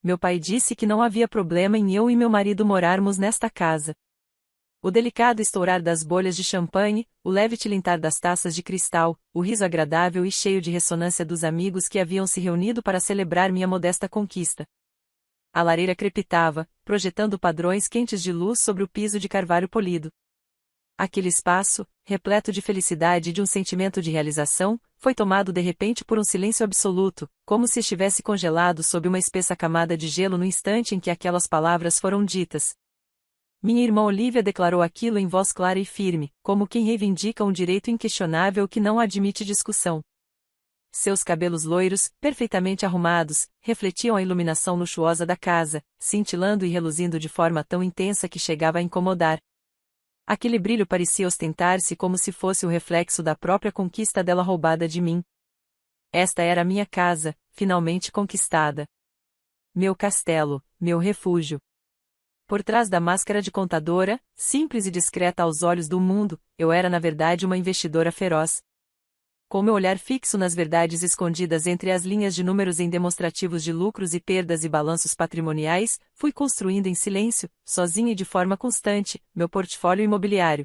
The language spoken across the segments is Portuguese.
Meu pai disse que não havia problema em eu e meu marido morarmos nesta casa. O delicado estourar das bolhas de champanhe, o leve tilintar das taças de cristal, o riso agradável e cheio de ressonância dos amigos que haviam se reunido para celebrar minha modesta conquista. A lareira crepitava, projetando padrões quentes de luz sobre o piso de carvalho polido. Aquele espaço, repleto de felicidade e de um sentimento de realização, foi tomado de repente por um silêncio absoluto, como se estivesse congelado sob uma espessa camada de gelo no instante em que aquelas palavras foram ditas. Minha irmã Olivia declarou aquilo em voz clara e firme, como quem reivindica um direito inquestionável que não admite discussão. Seus cabelos loiros, perfeitamente arrumados, refletiam a iluminação luxuosa da casa, cintilando e reluzindo de forma tão intensa que chegava a incomodar. Aquele brilho parecia ostentar-se como se fosse o reflexo da própria conquista dela roubada de mim. Esta era a minha casa, finalmente conquistada. Meu castelo, meu refúgio. Por trás da máscara de contadora, simples e discreta aos olhos do mundo, eu era na verdade uma investidora feroz. Com meu olhar fixo nas verdades escondidas entre as linhas de números em demonstrativos de lucros e perdas e balanços patrimoniais, fui construindo em silêncio, sozinha e de forma constante, meu portfólio imobiliário.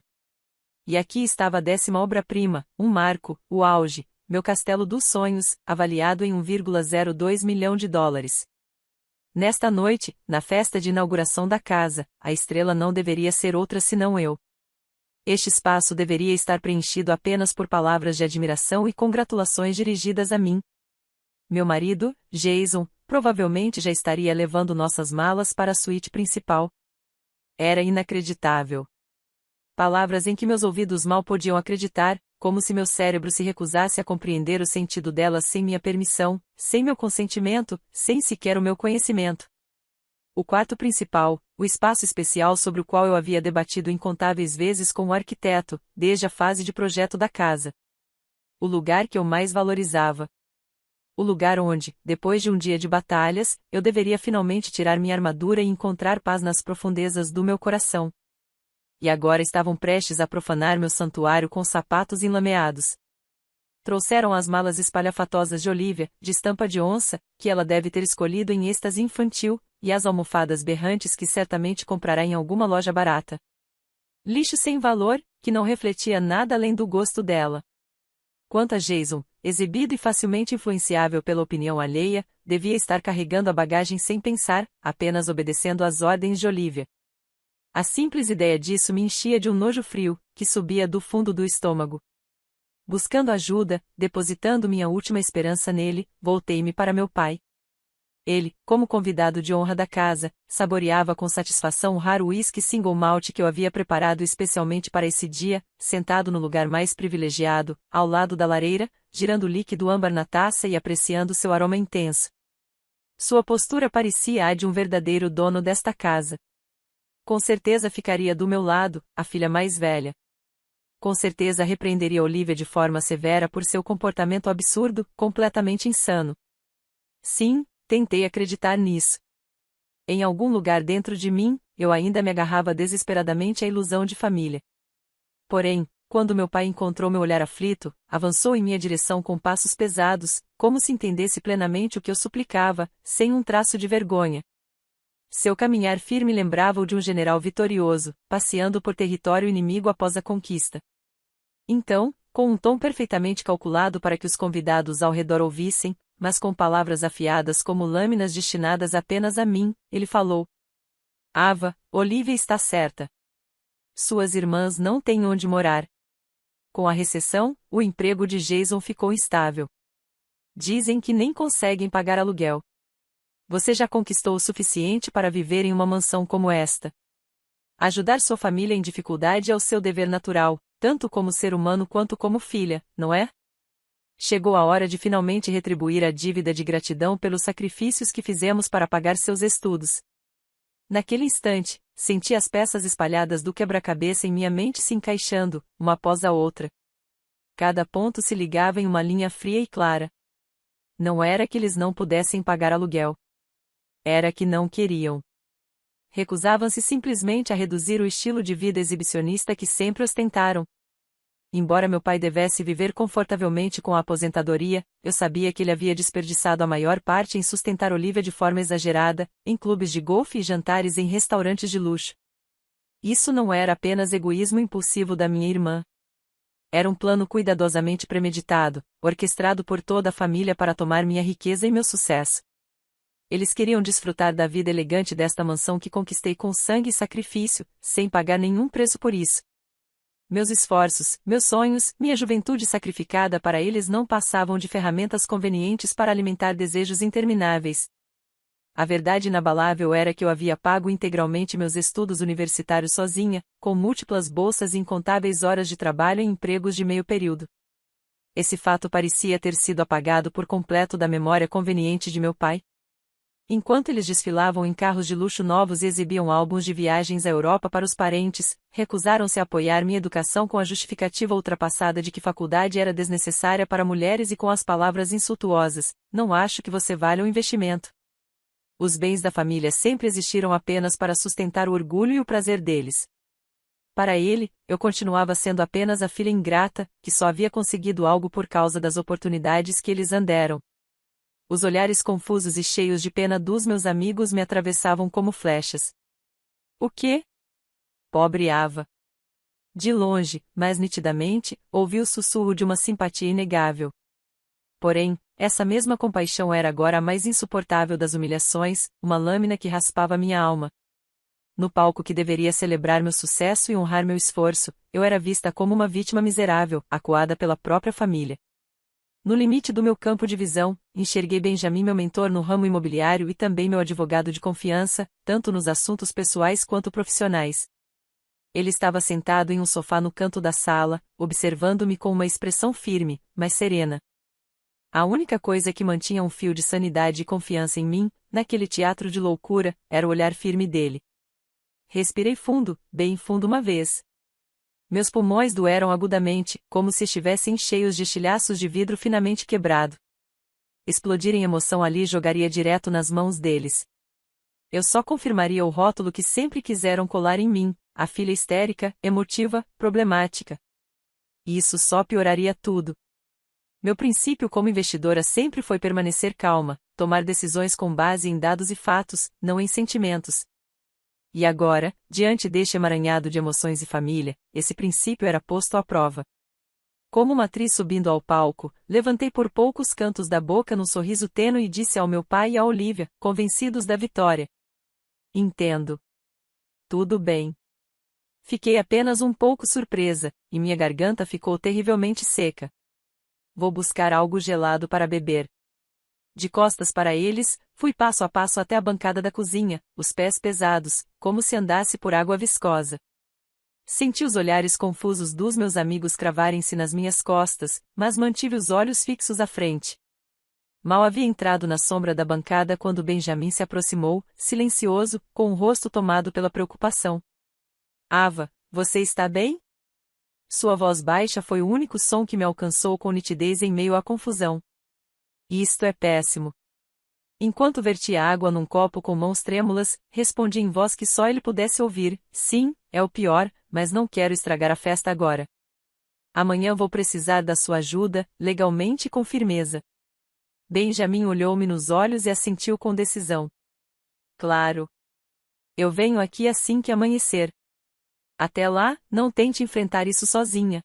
E aqui estava a 10ª obra-prima, um marco, o auge, meu castelo dos sonhos, avaliado em $1,02 milhão. Nesta noite, na festa de inauguração da casa, a estrela não deveria ser outra senão eu. Este espaço deveria estar preenchido apenas por palavras de admiração e congratulações dirigidas a mim. Meu marido, Jason, provavelmente já estaria levando nossas malas para a suíte principal. Era inacreditável. Palavras em que meus ouvidos mal podiam acreditar, como se meu cérebro se recusasse a compreender o sentido delas sem minha permissão, sem meu consentimento, sem sequer o meu conhecimento. O quarto principal, o espaço especial sobre o qual eu havia debatido incontáveis vezes com o arquiteto, desde a fase de projeto da casa. O lugar que eu mais valorizava. O lugar onde, depois de um dia de batalhas, eu deveria finalmente tirar minha armadura e encontrar paz nas profundezas do meu coração. E agora estavam prestes a profanar meu santuário com sapatos enlameados. Trouxeram as malas espalhafatosas de Olivia, de estampa de onça, que ela deve ter escolhido em êxtase infantil, e as almofadas berrantes que certamente comprará em alguma loja barata. Lixo sem valor, que não refletia nada além do gosto dela. Quanto a Jason, exibido e facilmente influenciável pela opinião alheia, devia estar carregando a bagagem sem pensar, apenas obedecendo às ordens de Olivia. A simples ideia disso me enchia de um nojo frio, que subia do fundo do estômago. Buscando ajuda, depositando minha última esperança nele, voltei-me para meu pai. Ele, como convidado de honra da casa, saboreava com satisfação o raro uísque single malt que eu havia preparado especialmente para esse dia, sentado no lugar mais privilegiado, ao lado da lareira, girando o líquido âmbar na taça e apreciando seu aroma intenso. Sua postura parecia a de um verdadeiro dono desta casa. Com certeza ficaria do meu lado, a filha mais velha. Com certeza repreenderia Olivia de forma severa por seu comportamento absurdo, completamente insano. Sim, tentei acreditar nisso. Em algum lugar dentro de mim, eu ainda me agarrava desesperadamente à ilusão de família. Porém, quando meu pai encontrou meu olhar aflito, avançou em minha direção com passos pesados, como se entendesse plenamente o que eu suplicava, sem um traço de vergonha. Seu caminhar firme lembrava o de um general vitorioso, passeando por território inimigo após a conquista. Então, com um tom perfeitamente calculado para que os convidados ao redor ouvissem, mas com palavras afiadas como lâminas destinadas apenas a mim, ele falou: Ava, Olivia está certa. Suas irmãs não têm onde morar. Com a recessão, o emprego de Jason ficou instável. Dizem que nem conseguem pagar aluguel. Você já conquistou o suficiente para viver em uma mansão como esta. Ajudar sua família em dificuldade é o seu dever natural, tanto como ser humano quanto como filha, não é? Chegou a hora de finalmente retribuir a dívida de gratidão pelos sacrifícios que fizemos para pagar seus estudos. Naquele instante, senti as peças espalhadas do quebra-cabeça em minha mente se encaixando, uma após a outra. Cada ponto se ligava em uma linha fria e clara. Não era que eles não pudessem pagar aluguel. Era que não queriam. Recusavam-se simplesmente a reduzir o estilo de vida exibicionista que sempre ostentaram. embora meu pai devesse viver confortavelmente com a aposentadoria, eu sabia que ele havia desperdiçado a maior parte em sustentar Olivia de forma exagerada, em clubes de golfe e jantares em restaurantes de luxo. Isso não era apenas egoísmo impulsivo da minha irmã. Era um plano cuidadosamente premeditado, orquestrado por toda a família para tomar minha riqueza e meu sucesso. Eles queriam desfrutar da vida elegante desta mansão que conquistei com sangue e sacrifício, sem pagar nenhum preço por isso. Meus esforços, meus sonhos, minha juventude sacrificada para eles não passavam de ferramentas convenientes para alimentar desejos intermináveis. A verdade inabalável era que eu havia pago integralmente meus estudos universitários sozinha, com múltiplas bolsas e incontáveis horas de trabalho em empregos de meio período. Esse fato parecia ter sido apagado por completo da memória conveniente de meu pai. Enquanto eles desfilavam em carros de luxo novos e exibiam álbuns de viagens à Europa para os parentes, recusaram-se a apoiar minha educação com a justificativa ultrapassada de que faculdade era desnecessária para mulheres e com as palavras insultuosas: "Não acho que você valha um investimento." Os bens da família sempre existiram apenas para sustentar o orgulho e o prazer deles. Para ele, eu continuava sendo apenas a filha ingrata, que só havia conseguido algo por causa das oportunidades que eles deram. Os olhares confusos e cheios de pena dos meus amigos me atravessavam como flechas. O quê? Pobre Ava. De longe, mas nitidamente, ouvi o sussurro de uma simpatia inegável. Porém, essa mesma compaixão era agora a mais insuportável das humilhações, uma lâmina que raspava minha alma. No palco que deveria celebrar meu sucesso e honrar meu esforço, eu era vista como uma vítima miserável, acuada pela própria família. No limite do meu campo de visão, enxerguei Benjamin, meu mentor no ramo imobiliário e também meu advogado de confiança, tanto nos assuntos pessoais quanto profissionais. Ele estava sentado em um sofá no canto da sala, observando-me com uma expressão firme, mas serena. A única coisa que mantinha um fio de sanidade e confiança em mim, naquele teatro de loucura, era o olhar firme dele. Respirei fundo, bem fundo uma vez. Meus pulmões doeram agudamente, como se estivessem cheios de estilhaços de vidro finamente quebrado. Explodir em emoção ali jogaria direto nas mãos deles. Eu só confirmaria o rótulo que sempre quiseram colar em mim: a filha histérica, emotiva, problemática. E isso só pioraria tudo. Meu princípio como investidora sempre foi permanecer calma, tomar decisões com base em dados e fatos, não em sentimentos. E agora, diante deste emaranhado de emoções e família, esse princípio era posto à prova. Como uma atriz subindo ao palco, levantei por poucos cantos da boca num sorriso tênue e disse ao meu pai e a Olivia, convencidos da vitória: "Entendo. Tudo bem." Fiquei apenas um pouco surpresa, e minha garganta ficou terrivelmente seca. Vou buscar algo gelado para beber. De costas para eles, fui passo a passo até a bancada da cozinha, os pés pesados, como se andasse por água viscosa. Senti os olhares confusos dos meus amigos cravarem-se nas minhas costas, mas mantive os olhos fixos à frente. Mal havia entrado na sombra da bancada quando Benjamin se aproximou, silencioso, com o rosto tomado pela preocupação. "Ava, você está bem?" Sua voz baixa foi o único som que me alcançou com nitidez em meio à confusão. "Isto é péssimo." Enquanto vertia água num copo com mãos trêmulas, respondi em voz que só ele pudesse ouvir: "Sim, é o pior, mas não quero estragar a festa agora. Amanhã vou precisar da sua ajuda, legalmente e com firmeza." Benjamin olhou-me nos olhos e assentiu com decisão. "Claro. Eu venho aqui assim que amanhecer. Até lá, não tente enfrentar isso sozinha."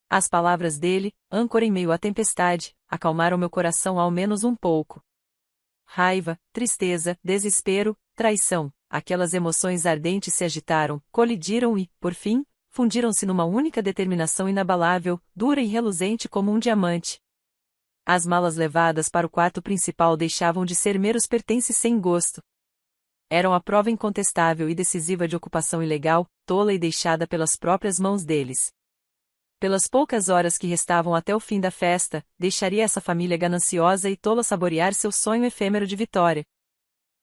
As palavras dele, âncora em meio à tempestade, acalmaram meu coração ao menos um pouco. Raiva, tristeza, desespero, traição, aquelas emoções ardentes se agitaram, colidiram e, por fim, fundiram-se numa única determinação inabalável, dura e reluzente como um diamante. As malas levadas para o quarto principal deixavam de ser meros pertences sem gosto. Eram a prova incontestável e decisiva de ocupação ilegal, tola e deixada pelas próprias mãos deles. Pelas poucas horas que restavam até o fim da festa, deixaria essa família gananciosa e tola saborear seu sonho efêmero de vitória.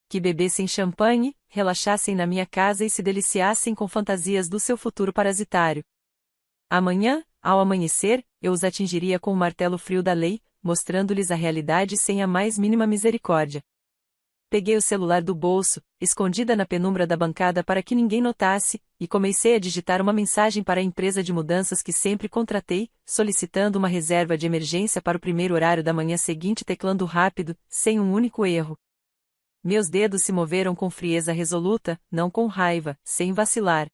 Que bebessem champanhe, relaxassem na minha casa e se deliciassem com fantasias do seu futuro parasitário. Amanhã, ao amanhecer, eu os atingiria com o martelo frio da lei, mostrando-lhes a realidade sem a mais mínima misericórdia. peguei o celular do bolso, escondida na penumbra da bancada para que ninguém notasse, e comecei a digitar uma mensagem para a empresa de mudanças que sempre contratei, solicitando uma reserva de emergência para o primeiro horário da manhã seguinte, teclando rápido, sem um único erro. Meus dedos se moveram com frieza resoluta, não com raiva, sem vacilar.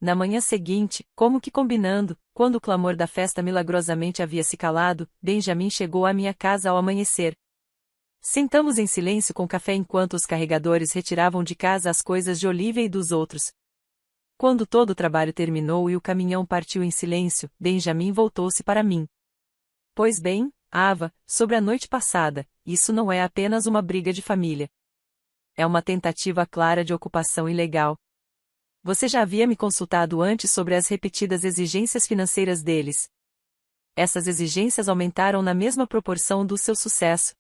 Na manhã seguinte, como que combinando, quando o clamor da festa milagrosamente havia se calado, Benjamin chegou à minha casa ao amanhecer. Sentamos em silêncio com café enquanto os carregadores retiravam de casa as coisas de Olivia e dos outros. Quando todo o trabalho terminou e o caminhão partiu em silêncio, Benjamin voltou-se para mim. Pois bem, Ava, sobre a noite passada, isso não é apenas uma briga de família. É uma tentativa clara de ocupação ilegal. Você já havia me consultado antes sobre as repetidas exigências financeiras deles. Essas exigências aumentaram na mesma proporção do seu sucesso.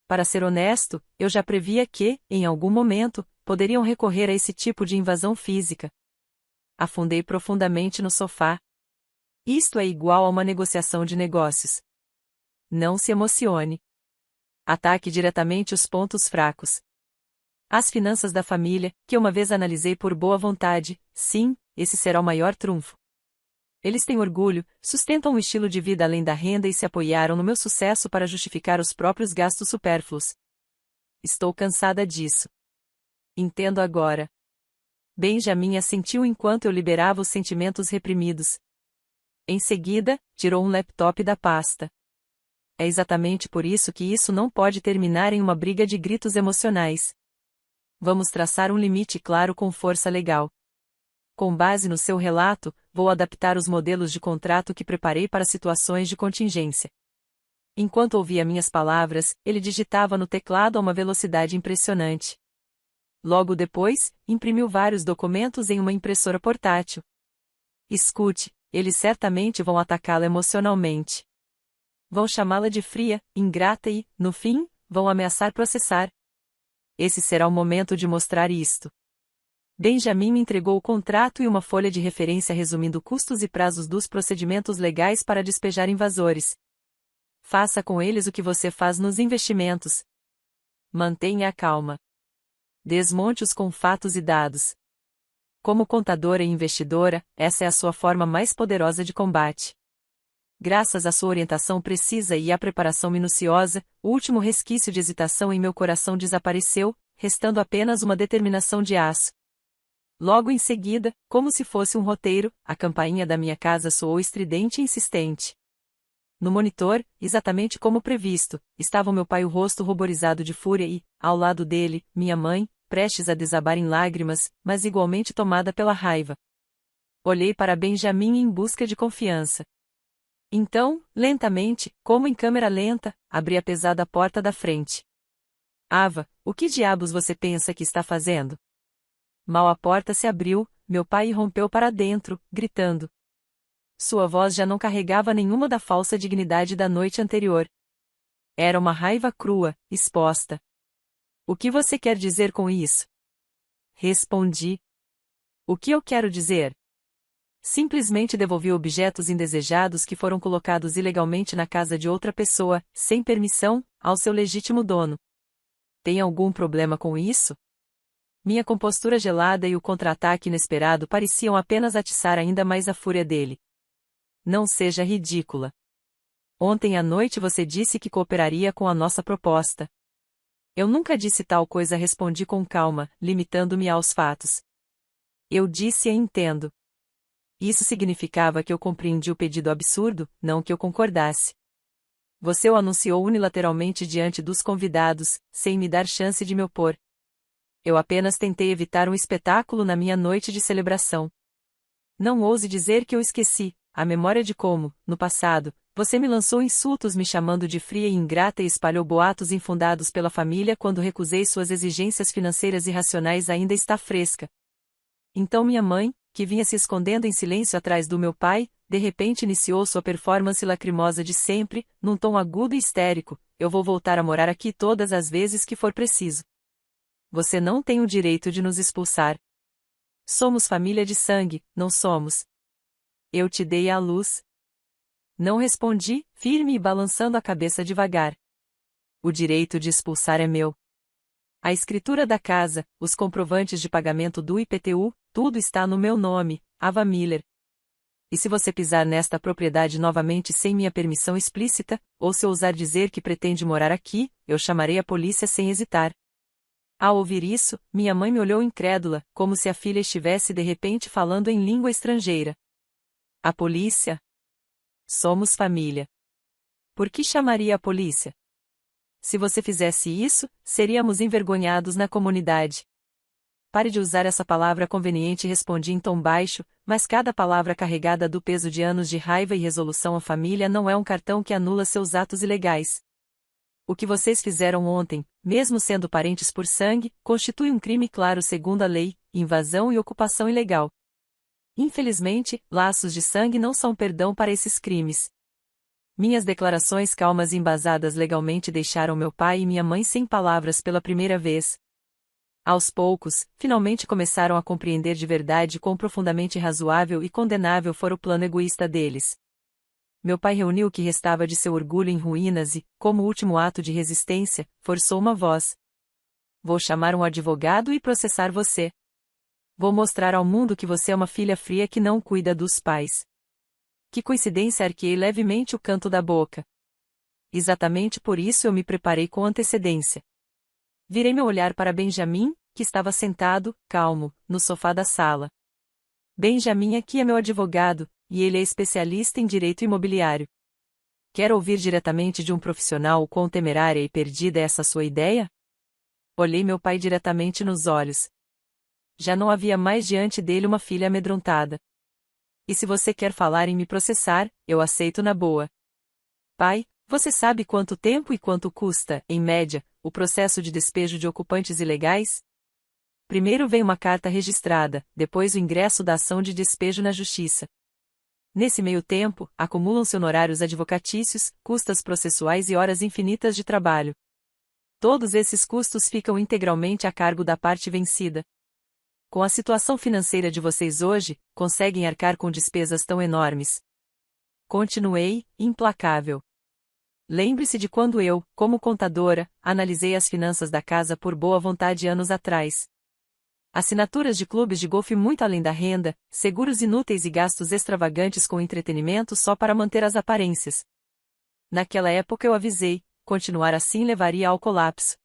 Para ser honesto, eu já previa que, em algum momento, poderiam recorrer a esse tipo de invasão física. Afundei profundamente no sofá. Isto é igual a uma negociação de negócios. Não se emocione. Ataque diretamente os pontos fracos. As finanças da família, que uma vez analisei por boa vontade, sim, esse será o maior trunfo. Eles têm orgulho, sustentam um estilo de vida além da renda e se apoiaram no meu sucesso para justificar os próprios gastos supérfluos. Estou cansada disso. Entendo agora. Benjamin assentiu enquanto eu liberava os sentimentos reprimidos. Em seguida, tirou um laptop da pasta. É exatamente por isso que isso não pode terminar em uma briga de gritos emocionais. Vamos traçar um limite claro com força legal. Com base no seu relato, vou adaptar os modelos de contrato que preparei para situações de contingência. Enquanto ouvia minhas palavras, ele digitava no teclado a uma velocidade impressionante. Logo depois, imprimiu vários documentos em uma impressora portátil. Escute, eles certamente vão atacá-la emocionalmente. Vão chamá-la de fria, ingrata e, no fim, vão ameaçar processar. Esse será o momento de mostrar isto. Benjamin me entregou o contrato e uma folha de referência resumindo custos e prazos dos procedimentos legais para despejar invasores. Faça com eles o que você faz nos investimentos. Mantenha a calma. Desmonte-os com fatos e dados. Como contadora e investidora, essa é a sua forma mais poderosa de combate. Graças à sua orientação precisa e à preparação minuciosa, o último resquício de hesitação em meu coração desapareceu, restando apenas uma determinação de aço. Logo em seguida, como se fosse um roteiro, a campainha da minha casa soou estridente e insistente. No monitor, exatamente como previsto, estava o meu pai, o rosto ruborizado de fúria e, ao lado dele, minha mãe, prestes a desabar em lágrimas, mas igualmente tomada pela raiva. Olhei para Benjamin em busca de confiança. Então, lentamente, como em câmera lenta, abri a pesada porta da frente. Ava, o que diabos você pensa que está fazendo? Mal a porta se abriu, meu pai irrompeu para dentro, gritando. Sua voz já não carregava nenhuma da falsa dignidade da noite anterior. Era uma raiva crua, exposta. O que você quer dizer com isso? Respondi. O que eu quero dizer? Simplesmente devolvi objetos indesejados que foram colocados ilegalmente na casa de outra pessoa, sem permissão, ao seu legítimo dono. Tem algum problema com isso? Minha compostura gelada e o contra-ataque inesperado pareciam apenas atiçar ainda mais a fúria dele. Não seja ridícula. Ontem à noite você disse que cooperaria com a nossa proposta. Eu nunca disse tal coisa, respondi com calma, limitando-me aos fatos. Eu disse entendo. Isso significava que eu compreendi o pedido absurdo, não que eu concordasse. Você o anunciou unilateralmente diante dos convidados, sem me dar chance de me opor. Eu apenas tentei evitar um espetáculo na minha noite de celebração. Não ouse dizer que eu esqueci, a memória de como, no passado, você me lançou insultos me chamando de fria e ingrata e espalhou boatos infundados pela família quando recusei suas exigências financeiras irracionais ainda está fresca. Então minha mãe, que vinha se escondendo em silêncio atrás do meu pai, de repente iniciou sua performance lacrimosa de sempre, num tom agudo e histérico: eu vou voltar a morar aqui todas as vezes que for preciso. Você não tem o direito de nos expulsar. Somos família de sangue, não somos. Eu te dei a luz. Não respondi, firme e balançando a cabeça devagar. O direito de expulsar é meu. A escritura da casa, os comprovantes de pagamento do IPTU, tudo está no meu nome, Ava Miller. E se você pisar nesta propriedade novamente sem minha permissão explícita, ou se ousar dizer que pretende morar aqui, eu chamarei a polícia sem hesitar. Ao ouvir isso, minha mãe me olhou incrédula, como se a filha estivesse de repente falando em língua estrangeira. A polícia? Somos família. Por que chamaria a polícia? Se você fizesse isso, seríamos envergonhados na comunidade. Pare de usar essa palavra conveniente, respondi em tom baixo, mas cada palavra carregada do peso de anos de raiva e resolução à família não é um cartão que anula seus atos ilegais. O que vocês fizeram ontem, mesmo sendo parentes por sangue, constitui um crime claro segundo a lei, invasão e ocupação ilegal. Infelizmente, laços de sangue não são perdão para esses crimes. Minhas declarações calmas e embasadas legalmente deixaram meu pai e minha mãe sem palavras pela primeira vez. Aos poucos, finalmente começaram a compreender de verdade quão profundamente razoável e condenável fora o plano egoísta deles. Meu pai reuniu o que restava de seu orgulho em ruínas e, como último ato de resistência, forçou uma voz. Vou chamar um advogado e processar você. Vou mostrar ao mundo que você é uma filha fria que não cuida dos pais. Que coincidência, arqueei levemente o canto da boca. Exatamente por isso eu me preparei com antecedência. Virei meu olhar para Benjamin, que estava sentado, calmo, no sofá da sala. Benjamin aqui é meu advogado, e ele é especialista em direito imobiliário. Quer ouvir diretamente de um profissional o quão temerária e perdida é essa sua ideia? Olhei meu pai diretamente nos olhos. Já não havia mais diante dele uma filha amedrontada. E se você quer falar em me processar, eu aceito na boa. Pai, você sabe quanto tempo e quanto custa, em média, o processo de despejo de ocupantes ilegais? Primeiro vem uma carta registrada, depois o ingresso da ação de despejo na justiça. Nesse meio tempo, acumulam-se honorários advocatícios, custas processuais e horas infinitas de trabalho. Todos esses custos ficam integralmente a cargo da parte vencida. Com a situação financeira de vocês hoje, conseguem arcar com despesas tão enormes? Continuei, implacável. Lembre-se de quando eu, como contadora, analisei as finanças da casa por boa vontade anos atrás. Assinaturas de clubes de golfe muito além da renda, seguros inúteis e gastos extravagantes com entretenimento só para manter as aparências. Naquela época eu avisei, continuar assim levaria ao colapso.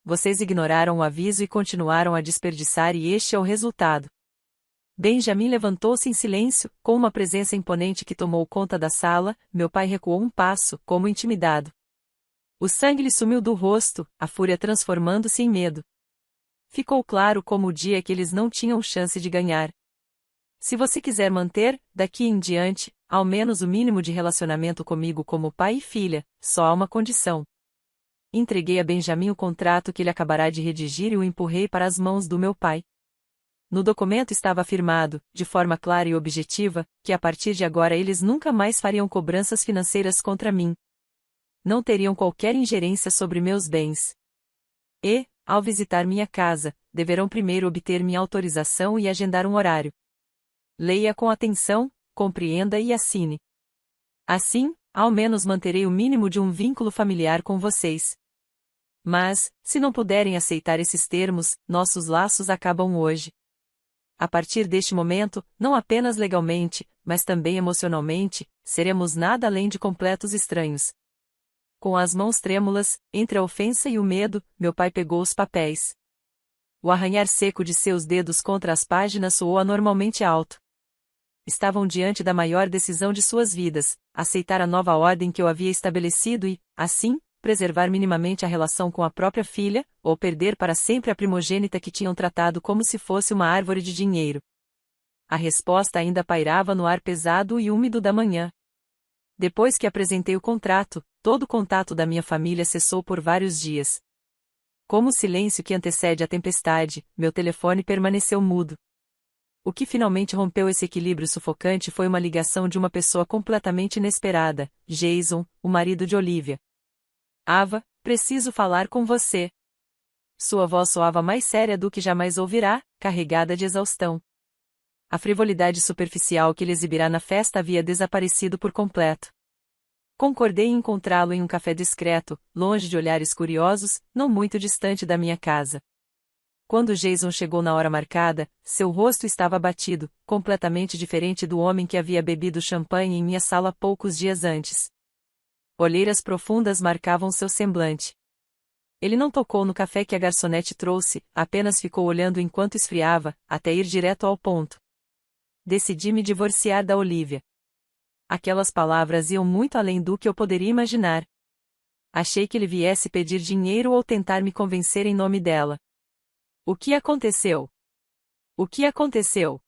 Vocês ignoraram o aviso e continuaram a desperdiçar e este é o resultado. Benjamin levantou-se em silêncio, com uma presença imponente que tomou conta da sala, meu pai recuou um passo, como intimidado. O sangue lhe sumiu do rosto, a fúria transformando-se em medo. Ficou claro como o dia que eles não tinham chance de ganhar. Se você quiser manter, daqui em diante, ao menos o mínimo de relacionamento comigo como pai e filha, só há uma condição. Entreguei a Benjamin o contrato que ele acabará de redigir e o empurrei para as mãos do meu pai. No documento estava afirmado, de forma clara e objetiva, que a partir de agora eles nunca mais fariam cobranças financeiras contra mim. Não teriam qualquer ingerência sobre meus bens. E, ao visitar minha casa, deverão primeiro obter minha autorização e agendar um horário. Leia com atenção, compreenda e assine. Assim, ao menos manterei o mínimo de um vínculo familiar com vocês. Mas, se não puderem aceitar esses termos, nossos laços acabam hoje. A partir deste momento, não apenas legalmente, mas também emocionalmente, seremos nada além de completos estranhos. Com as mãos trêmulas, entre a ofensa e o medo, meu pai pegou os papéis. O arranhar seco de seus dedos contra as páginas soou anormalmente alto. Estavam diante da maior decisão de suas vidas, aceitar a nova ordem que eu havia estabelecido e, assim, preservar minimamente a relação com a própria filha, ou perder para sempre a primogênita que tinham tratado como se fosse uma árvore de dinheiro. A resposta ainda pairava no ar pesado e úmido da manhã. Depois que apresentei o contrato, todo o contato da minha família cessou por vários dias. Como o silêncio que antecede a tempestade, meu telefone permaneceu mudo. O que finalmente rompeu esse equilíbrio sufocante foi uma ligação de uma pessoa completamente inesperada, Jason, o marido de Olivia. Ava, preciso falar com você. Sua voz soava mais séria do que jamais ouvirá, carregada de exaustão. A frivolidade superficial que ele exibirá na festa havia desaparecido por completo. Concordei em encontrá-lo em um café discreto, longe de olhares curiosos, não muito distante da minha casa. Quando Jason chegou na hora marcada, seu rosto estava abatido, completamente diferente do homem que havia bebido champanhe em minha sala poucos dias antes. Olheiras profundas marcavam seu semblante. Ele não tocou no café que a garçonete trouxe, apenas ficou olhando enquanto esfriava, até ir direto ao ponto. Decidi me divorciar da Olivia. Aquelas palavras iam muito além do que eu poderia imaginar. Achei que ele viesse pedir dinheiro ou tentar me convencer em nome dela. O que aconteceu? O que aconteceu?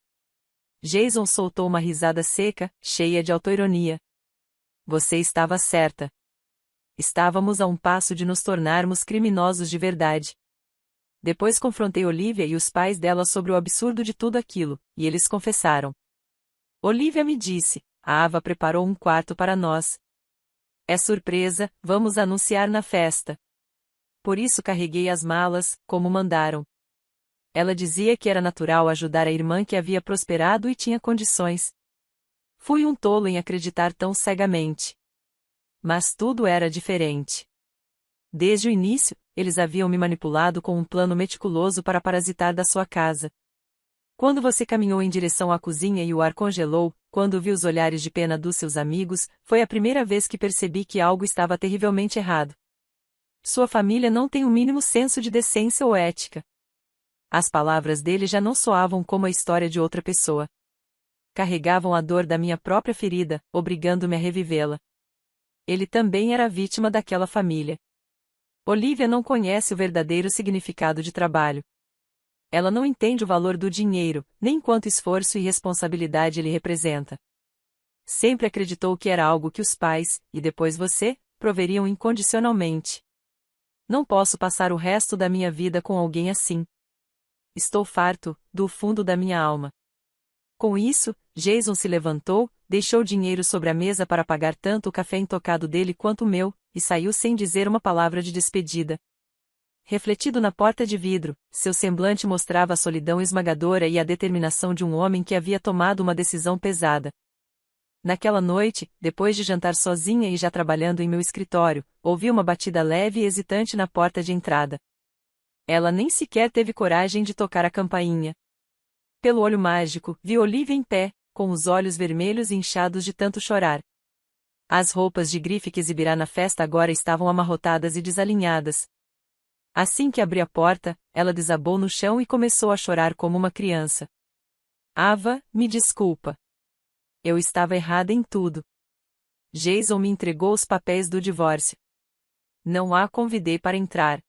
Jason soltou uma risada seca, cheia de autoironia. Você estava certa. Estávamos a um passo de nos tornarmos criminosos de verdade. Depois confrontei Olivia e os pais dela sobre o absurdo de tudo aquilo, e eles confessaram. Olivia me disse, a Ava preparou um quarto para nós. É surpresa, vamos anunciar na festa. Por isso carreguei as malas, como mandaram. Ela dizia que era natural ajudar a irmã que havia prosperado e tinha condições. Fui um tolo em acreditar tão cegamente. Mas tudo era diferente. Desde o início, eles haviam me manipulado com um plano meticuloso para parasitar da sua casa. Quando você caminhou em direção à cozinha e o ar congelou, quando vi os olhares de pena dos seus amigos, foi a primeira vez que percebi que algo estava terrivelmente errado. Sua família não tem o mínimo senso de decência ou ética. As palavras dele já não soavam como a história de outra pessoa. Carregavam a dor da minha própria ferida, obrigando-me a revivê-la. Ele também era vítima daquela família. Olivia não conhece o verdadeiro significado de trabalho. Ela não entende o valor do dinheiro, nem quanto esforço e responsabilidade ele representa. Sempre acreditou que era algo que os pais, e depois você, proveriam incondicionalmente. Não posso passar o resto da minha vida com alguém assim. Estou farto, do fundo da minha alma. Com isso, Jason se levantou, deixou dinheiro sobre a mesa para pagar tanto o café intocado dele quanto o meu, e saiu sem dizer uma palavra de despedida. Refletido na porta de vidro, seu semblante mostrava a solidão esmagadora e a determinação de um homem que havia tomado uma decisão pesada. Naquela noite, depois de jantar sozinha e já trabalhando em meu escritório, ouvi uma batida leve e hesitante na porta de entrada. Ela nem sequer teve coragem de tocar a campainha. Pelo olho mágico, vi Olivia em pé, com os olhos vermelhos e inchados de tanto chorar. As roupas de grife que exibirá na festa agora estavam amarrotadas e desalinhadas. Assim que abri a porta, ela desabou no chão e começou a chorar como uma criança. Ava, me desculpa. Eu estava errada em tudo. Jason me entregou os papéis do divórcio. Não a convidei para entrar.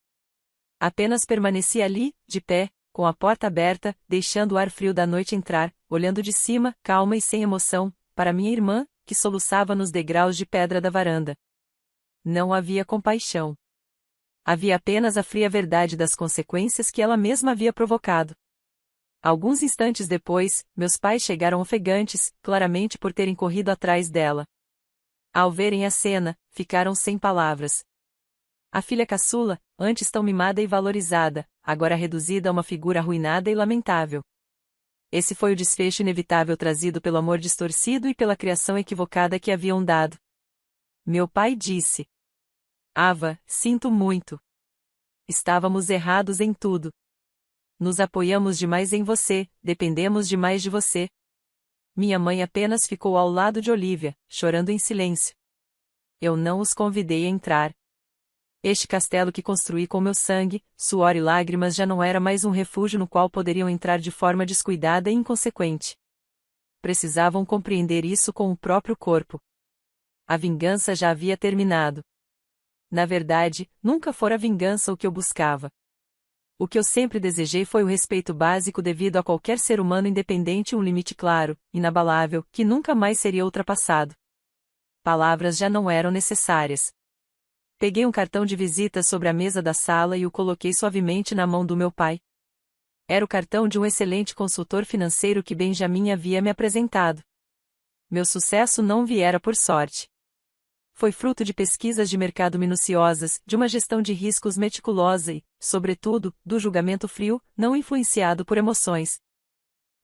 Apenas permaneci ali, de pé, com a porta aberta, deixando o ar frio da noite entrar, olhando de cima, calma e sem emoção, para minha irmã, que soluçava nos degraus de pedra da varanda. Não havia compaixão. Havia apenas a fria verdade das consequências que ela mesma havia provocado. Alguns instantes depois, meus pais chegaram ofegantes, claramente por terem corrido atrás dela. Ao verem a cena, ficaram sem palavras. A filha caçula, antes tão mimada e valorizada, agora reduzida a uma figura arruinada e lamentável. Esse foi o desfecho inevitável trazido pelo amor distorcido e pela criação equivocada que haviam dado. Meu pai disse: Ava, sinto muito. Estávamos errados em tudo. Nos apoiamos demais em você, dependemos demais de você. Minha mãe apenas ficou ao lado de Olivia, chorando em silêncio. Eu não os convidei a entrar. Este castelo que construí com meu sangue, suor e lágrimas já não era mais um refúgio no qual poderiam entrar de forma descuidada e inconsequente. Precisavam compreender isso com o próprio corpo. A vingança já havia terminado. Na verdade, nunca fora a vingança o que eu buscava. O que eu sempre desejei foi o respeito básico devido a qualquer ser humano independente e um limite claro, inabalável, que nunca mais seria ultrapassado. Palavras já não eram necessárias. Peguei um cartão de visita sobre a mesa da sala e o coloquei suavemente na mão do meu pai. Era o cartão de um excelente consultor financeiro que Benjamin havia me apresentado. Meu sucesso não viera por sorte. Foi fruto de pesquisas de mercado minuciosas, de uma gestão de riscos meticulosa e, sobretudo, do julgamento frio, não influenciado por emoções.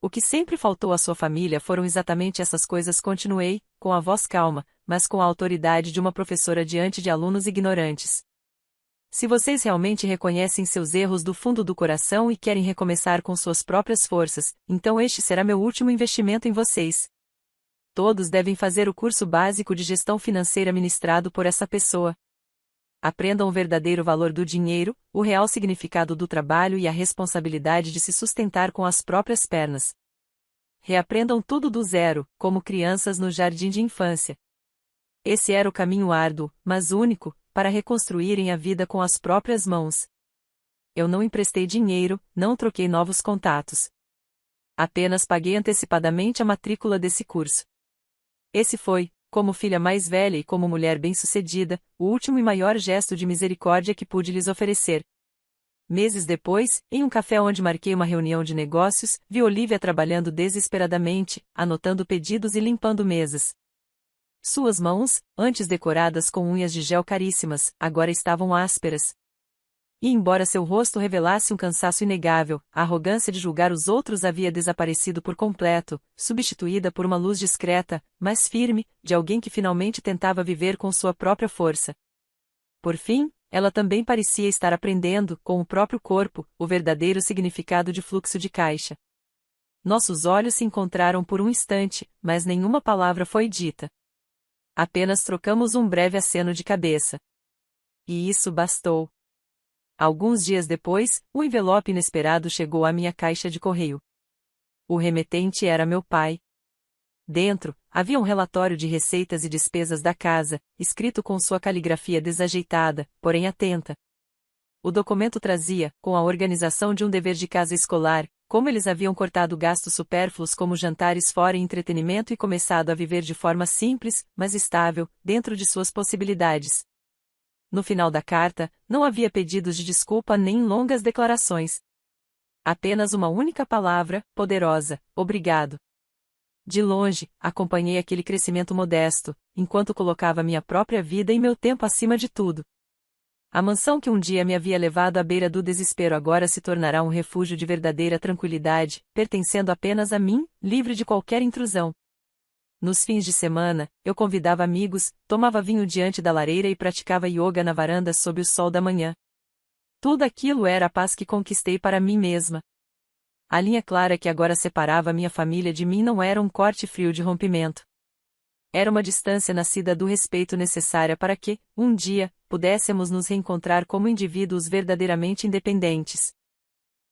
O que sempre faltou à sua família foram exatamente essas coisas. Continuei, com a voz calma, mas com a autoridade de uma professora diante de alunos ignorantes. Se vocês realmente reconhecem seus erros do fundo do coração e querem recomeçar com suas próprias forças, então este será meu último investimento em vocês. Todos devem fazer o curso básico de gestão financeira ministrado por essa pessoa. Aprendam o verdadeiro valor do dinheiro, o real significado do trabalho e a responsabilidade de se sustentar com as próprias pernas. Reaprendam tudo do zero, como crianças no jardim de infância. Esse era o caminho árduo, mas único, para reconstruírem a vida com as próprias mãos. Eu não emprestei dinheiro, não troquei novos contatos. Apenas paguei antecipadamente a matrícula desse curso. Esse foi, como filha mais velha e como mulher bem-sucedida, o último e maior gesto de misericórdia que pude lhes oferecer. Meses depois, em um café onde marquei uma reunião de negócios, vi Olivia trabalhando desesperadamente, anotando pedidos e limpando mesas. Suas mãos, antes decoradas com unhas de gel caríssimas, agora estavam ásperas. E embora seu rosto revelasse um cansaço inegável, a arrogância de julgar os outros havia desaparecido por completo, substituída por uma luz discreta, mas firme, de alguém que finalmente tentava viver com sua própria força. Por fim, ela também parecia estar aprendendo, com o próprio corpo, o verdadeiro significado de fluxo de caixa. Nossos olhos se encontraram por um instante, mas nenhuma palavra foi dita. Apenas trocamos um breve aceno de cabeça. E isso bastou. Alguns dias depois, um envelope inesperado chegou à minha caixa de correio. O remetente era meu pai. Dentro, havia um relatório de receitas e despesas da casa, escrito com sua caligrafia desajeitada, porém atenta. O documento trazia, com a organização de um dever de casa escolar, como eles haviam cortado gastos supérfluos como jantares fora e entretenimento e começado a viver de forma simples, mas estável, dentro de suas possibilidades. No final da carta, não havia pedidos de desculpa nem longas declarações. Apenas uma única palavra, poderosa: obrigado. De longe, acompanhei aquele crescimento modesto, enquanto colocava minha própria vida e meu tempo acima de tudo. A mansão que um dia me havia levado à beira do desespero agora se tornará um refúgio de verdadeira tranquilidade, pertencendo apenas a mim, livre de qualquer intrusão. Nos fins de semana, eu convidava amigos, tomava vinho diante da lareira e praticava yoga na varanda sob o sol da manhã. Tudo aquilo era a paz que conquistei para mim mesma. A linha clara que agora separava minha família de mim não era um corte frio de rompimento. Era uma distância nascida do respeito necessária para que, um dia, pudéssemos nos reencontrar como indivíduos verdadeiramente independentes.